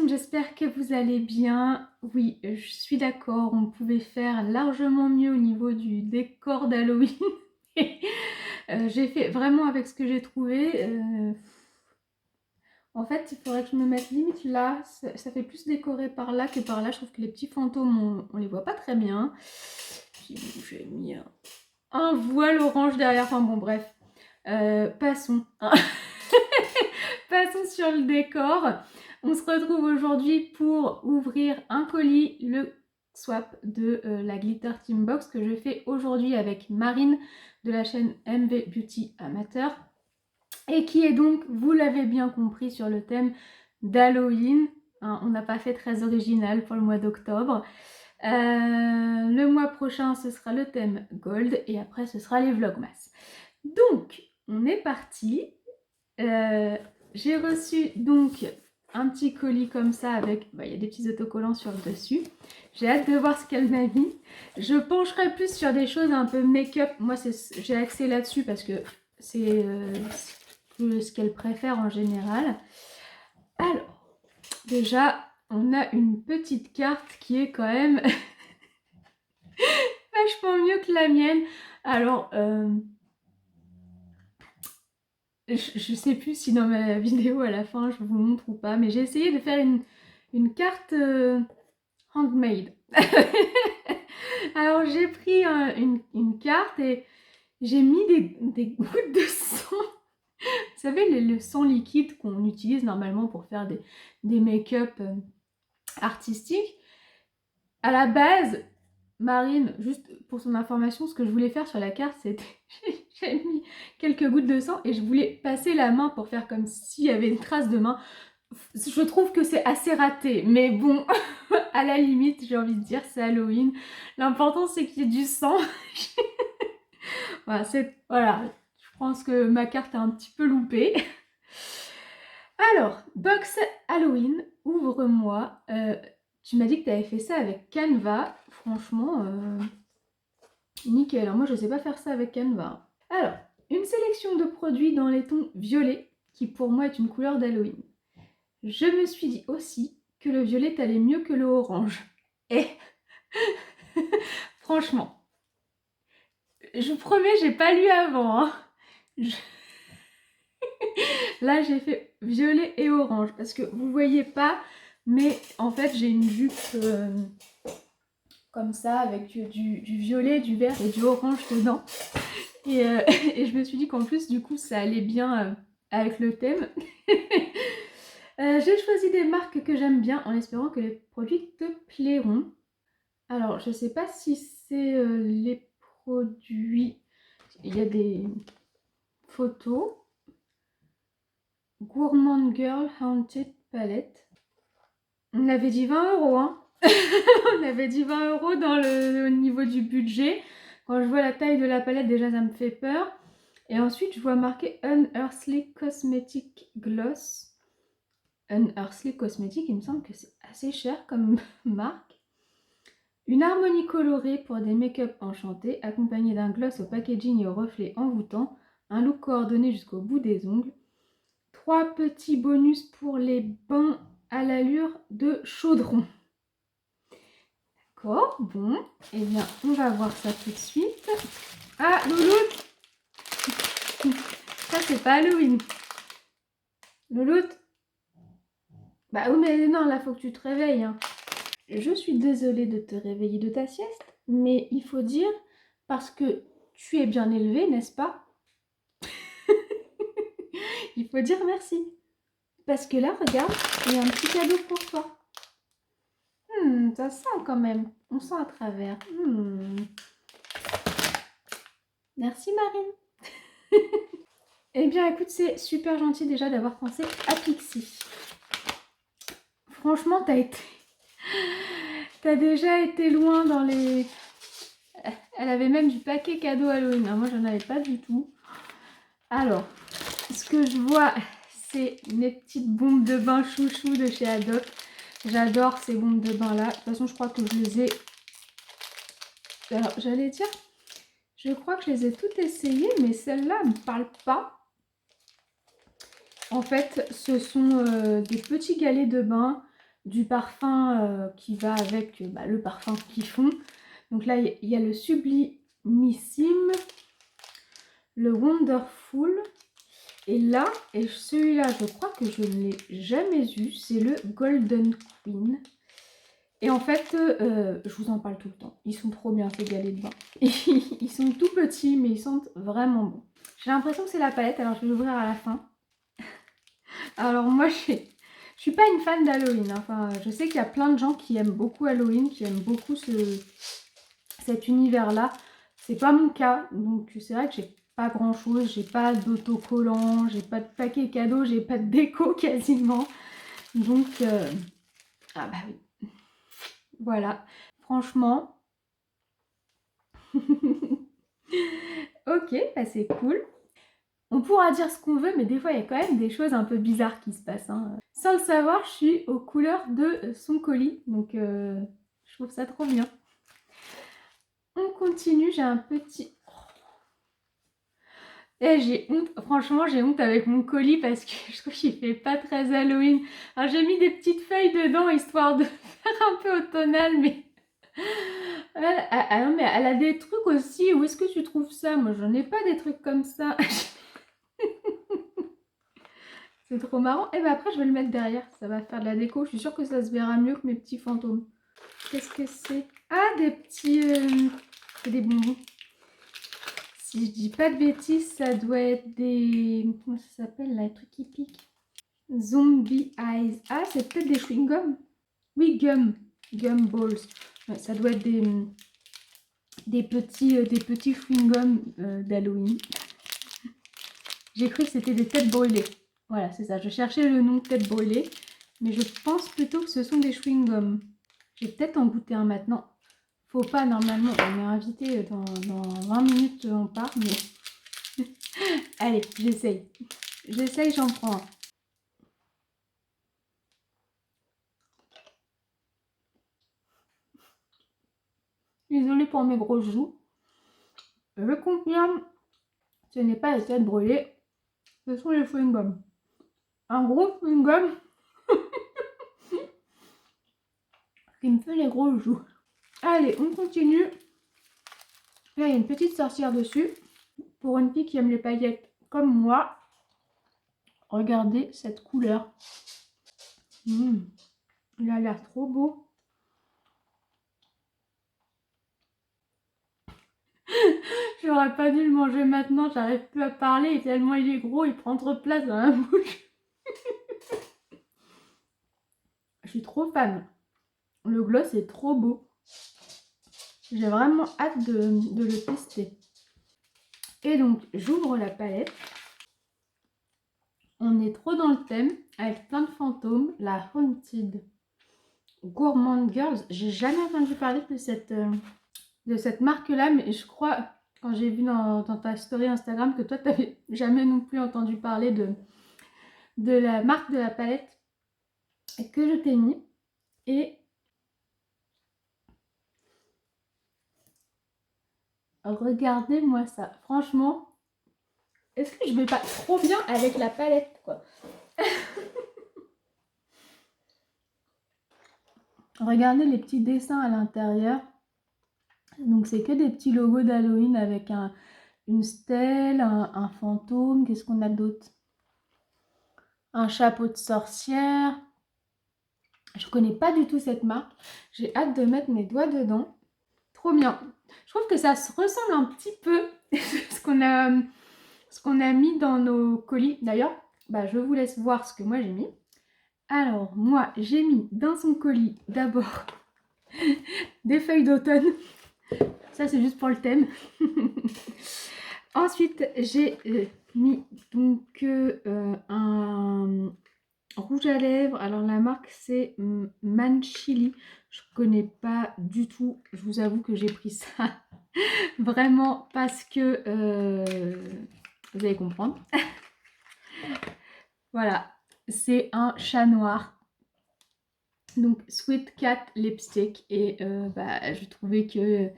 team, j'espère que vous allez bien. Oui, je suis d'accord, on pouvait faire largement mieux au niveau du décor d'Halloween. J'ai fait vraiment avec ce que j'ai trouvé. En fait, il faudrait que je me mette limite là. Ça fait plus décoré par là que par là. Je trouve que les petits fantômes, on les voit pas très bien. Puis bon, j'ai mis un voile orange derrière. Enfin bon, bref. Passons. Passons sur le décor. On se retrouve aujourd'hui pour ouvrir un colis, le swap de la Glitter Team Box que je fais aujourd'hui avec Marine de la chaîne MV Beauty Amateur et qui est donc, vous l'avez bien compris, sur le thème d'Halloween. Hein, on n'a pas fait très original pour le mois d'octobre. Le mois prochain, ce sera le thème Gold et après, ce sera les Vlogmas. Donc, on est parti. J'ai reçu donc un petit colis comme ça avec, il y a des petits autocollants sur le dessus. J'ai hâte de voir ce qu'elle m'a mis. Je pencherai plus sur des choses un peu make-up. Moi, j'ai axé là-dessus parce que c'est ce qu'elle préfère en général. Alors, déjà, on a une petite carte qui est quand même vachement mieux que la mienne. Alors, je sais plus si dans ma vidéo à la fin je vous montre ou pas, mais j'ai essayé de faire une carte handmade. Alors j'ai pris une carte et j'ai mis des gouttes de sang. Vous savez, le sang liquide qu'on utilise normalement pour faire des make-up artistiques. À la base, Marine, juste pour son information, ce que je voulais faire sur la carte, c'était j'ai mis quelques gouttes de sang et je voulais passer la main pour faire comme s'il y avait une trace de main. Je trouve que c'est assez raté, mais bon, à la limite, j'ai envie de dire, c'est Halloween. L'important, c'est qu'il y ait du sang. Voilà, je pense que ma carte a un petit peu loupé. Alors, box Halloween, ouvre-moi. Tu m'as dit que tu avais fait ça avec Canva. Franchement, nickel. Alors moi, je ne sais pas faire ça avec Canva. Alors, une sélection de produits dans les tons violets, qui pour moi est une couleur d'Halloween. Je me suis dit aussi que le violet allait mieux que le orange. Et franchement, je vous promets, j'ai pas lu avant. Hein. Là, j'ai fait violet et orange parce que vous voyez pas, mais en fait, j'ai une jupe comme ça avec du violet, du vert et du orange dedans. Et, et je me suis dit qu'en plus, du coup, ça allait bien avec le thème. J'ai choisi des marques que j'aime bien en espérant que les produits te plairont. Alors, je sais pas si c'est les produits. Il y a des photos. Gourmand Girl Haunted Palette. On avait dit 20 €, hein. On avait dit 20 € au niveau du budget. Quand je vois la taille de la palette, déjà ça me fait peur. Et ensuite, je vois marqué Unearthly Cosmetic Gloss. Unearthly Cosmetic, il me semble que c'est assez cher comme marque. Une harmonie colorée pour des make-up enchantés, accompagnée d'un gloss au packaging et au reflet envoûtant. Un look coordonné jusqu'au bout des ongles. 3 petits bonus pour les bains à l'allure de chaudron. D'accord, bon, eh bien, on va voir ça tout de suite. Ah, Louloute! Ça, c'est pas Halloween. Louloute? Bah oui, mais non, là, faut que tu te réveilles. Hein. Je suis désolée de te réveiller de ta sieste, mais il faut dire, parce que tu es bien élevée, n'est-ce pas? Il faut dire merci. Parce que là, regarde, il y a un petit cadeau pour toi. Ça sent quand même. On sent à travers. Merci Marine. Eh bien écoute, c'est super gentil déjà d'avoir pensé à Pixie. Franchement, t'as déjà été loin dans les... Elle avait même du paquet cadeau Halloween. Moi, j'en avais pas du tout. Alors, ce que je vois, c'est mes petites bombes de bain chouchou de chez Adoc. J'adore ces bombes de bain là. De toute façon, je crois que je les ai... Alors, j'allais dire... Je crois que je les ai toutes essayées, mais celle-là ne me parle pas. En fait, ce sont des petits galets de bain. du parfum qui va avec le parfum qu'ils font. Donc là, il y a le Sublimissime, le Wonderful. Et là, et celui-là, je crois que je ne l'ai jamais eu, c'est le Golden Queen. Et en fait, je vous en parle tout le temps. Ils sont trop bien, ces galets de bain. Ils sont tout petits, mais ils sentent vraiment bon. J'ai l'impression que c'est la palette, alors je vais l'ouvrir à la fin. Alors moi, je suis pas une fan d'Halloween. Hein. Enfin, je sais qu'il y a plein de gens qui aiment beaucoup Halloween, qui aiment beaucoup cet univers-là. C'est pas mon cas, donc c'est vrai que j'ai pas grand-chose. J'ai pas d'autocollant, j'ai pas de paquet cadeau, j'ai pas de déco quasiment. Donc, ah bah oui. Voilà, franchement. Ok, bah c'est cool. On pourra dire ce qu'on veut, mais des fois, il y a quand même des choses un peu bizarres qui se passent. Hein. Sans le savoir, je suis aux couleurs de son colis. Donc, je trouve ça trop bien. On continue. J'ai un petit... Eh, j'ai honte. Franchement, j'ai honte avec mon colis parce que je trouve qu'il fait pas très Halloween. Alors, j'ai mis des petites feuilles dedans, histoire de faire un peu automnal, mais... non, mais elle a des trucs aussi. Où est-ce que tu trouves ça? Moi, j'en ai pas des trucs comme ça. C'est trop marrant. Et ben après, je vais le mettre derrière. Ça va faire de la déco. Je suis sûre que ça se verra mieux que mes petits fantômes. Qu'est-ce que c'est? Ah, des petits... c'est des bonbons. Si je dis pas de bêtises, ça doit être des... Comment ça s'appelle là? Les trucs qui piquent. Zombie Eyes. Ah, c'est peut-être des chewing-gums. Oui, gum. Gum balls. Ouais, ça doit être des petits chewing-gums d'Halloween. J'ai cru que c'était des têtes brûlées. Voilà, c'est ça. Je cherchais le nom tête brûlée. Mais je pense plutôt que ce sont des chewing-gums. Je vais peut-être en goûter un maintenant. Faut pas, normalement. On est invité dans 20 minutes, on part. Mais allez, j'essaye. J'essaye, j'en prends un. Désolée pour mes grosses joues. Je confirme, ce n'est pas les têtes brûlées. Ce sont les chewing-gums. Un gros chewing-gum qui me fait les grosses joues. Allez, on continue. Là, il y a une petite sorcière dessus. Pour une fille qui aime les paillettes comme moi, regardez cette couleur. Il a l'air trop beau. J'aurais pas dû le manger maintenant, j'arrive plus à parler et tellement il est gros, il prend trop de place dans la bouche. Je suis trop fan. Le gloss est trop beau. J'ai vraiment hâte de le tester. Et donc, j'ouvre la palette. On est trop dans le thème, avec plein de fantômes. La Haunted Gourmand Girls. J'ai jamais entendu parler de cette marque-là, mais je crois, quand j'ai vu dans ta story Instagram, que toi, tu n'avais jamais non plus entendu parler de la marque de la palette que je t'ai mis. Et regardez-moi ça. Franchement, est-ce que je vais pas trop bien avec la palette, quoi? Regardez les petits dessins à l'intérieur. Donc, c'est que des petits logos d'Halloween avec une stèle, un fantôme. Qu'est-ce qu'on a d'autre? Un chapeau de sorcière. Je connais pas du tout cette marque. J'ai hâte de mettre mes doigts dedans. Trop bien. Je trouve que ça se ressemble un petit peu à ce qu'on a mis dans nos colis. D'ailleurs, je vous laisse voir ce que moi j'ai mis. Alors, moi, j'ai mis dans son colis d'abord des feuilles d'automne. Ça, c'est juste pour le thème. Ensuite, j'ai mis donc un rouge à lèvres. Alors, la marque, c'est Manchili. Je connais pas du tout. Je vous avoue que j'ai pris ça vraiment parce que vous allez comprendre. Voilà, c'est un chat noir. Donc Sweet Cat Lipstick. Et je trouvais que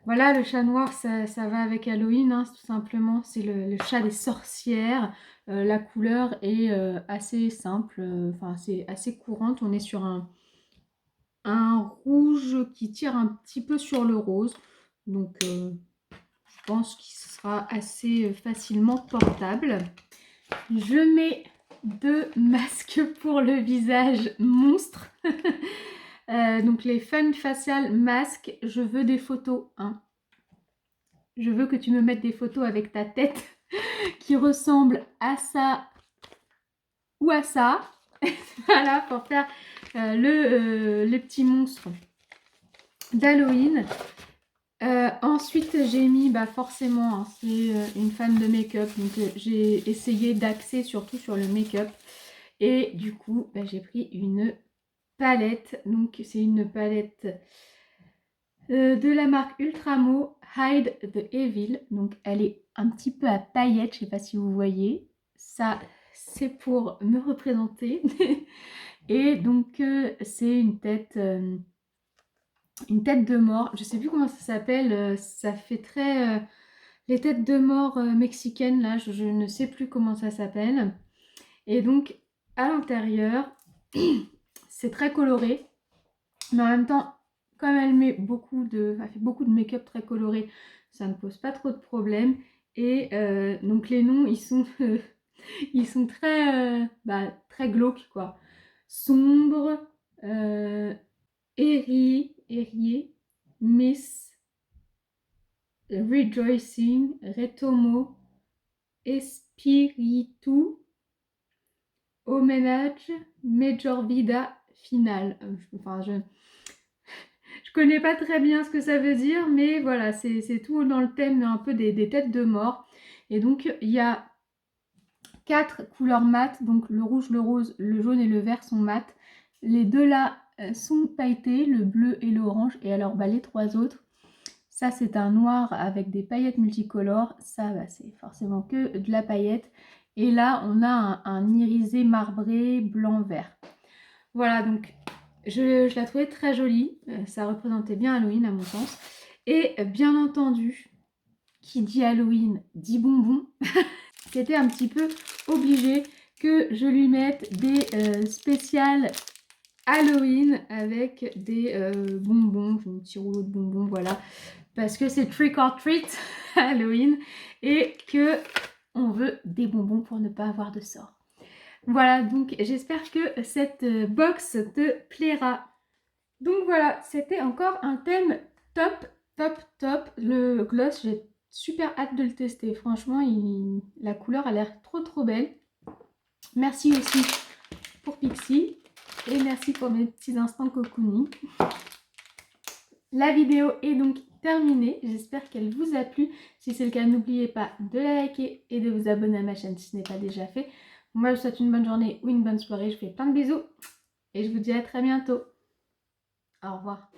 Voilà, le chat noir, ça va avec Halloween, hein, tout simplement. C'est le chat des sorcières. La couleur est assez simple, enfin c'est assez courante. On est sur un rouge qui tire un petit peu sur le rose. Donc je pense qu'il sera assez facilement portable. Je mets 2 masques pour le visage monstre. Donc les Fun Facial Masks, je veux des photos, hein. Je veux que tu me mettes des photos avec ta tête qui ressemble à ça ou à ça. Voilà, pour faire le petit monstre d'Halloween. Ensuite, j'ai mis, bah forcément, hein, c'est une fan de make-up, donc j'ai essayé d'axer surtout sur le make-up. Et du coup, bah, j'ai pris une palette. Donc, c'est une palette de la marque Ultramo, Hide the Evil. Donc, elle est un petit peu à paillettes, je ne sais pas si vous voyez. Ça, c'est pour me représenter. Et donc, c'est une tête de mort. Je sais plus comment ça s'appelle. Ça fait très les têtes de mort mexicaines là. Je ne sais plus comment ça s'appelle. Et donc à l'intérieur, c'est très coloré, mais en même temps, comme elle met elle fait beaucoup de make-up très coloré, ça ne pose pas trop de problèmes. Et donc les noms, ils sont ils sont très glauques quoi. Sombre, Erie, Miss, Rejoicing, Retomo, Espiritu, Homenage, Major Vida, Final. Enfin, je connais pas très bien ce que ça veut dire, mais voilà, c'est tout dans le thème un peu des têtes de mort. Et donc, il y a 4 couleurs mates, donc le rouge, le rose, le jaune et le vert sont mat. Les deux là sont pailletés, le bleu et l'orange. Et alors, bah, les 3 autres, ça c'est un noir avec des paillettes multicolores. Ça, bah, c'est forcément que de la paillette. Et là, on a un irisé marbré blanc-vert. Voilà, donc je la trouvais très jolie. Ça représentait bien Halloween à mon sens. Et bien entendu, qui dit Halloween dit bonbon. C'était un petit peu obligé que je lui mette des spéciales Halloween avec des bonbons, un petit rouleau de bonbons, voilà. Parce que c'est trick or treat Halloween et que on veut des bonbons pour ne pas avoir de sort. Voilà, donc j'espère que cette box te plaira. Donc voilà, c'était encore un thème top, top, top. Le gloss, j'ai super hâte de le tester. Franchement, la couleur a l'air trop, trop belle. Merci aussi pour Pixie. Et merci pour mes petits instants cocooning. La vidéo est donc terminée. J'espère qu'elle vous a plu. Si c'est le cas, n'oubliez pas de la liker et de vous abonner à ma chaîne si ce n'est pas déjà fait. Moi, je vous souhaite une bonne journée ou une bonne soirée. Je vous fais plein de bisous. Et je vous dis à très bientôt. Au revoir.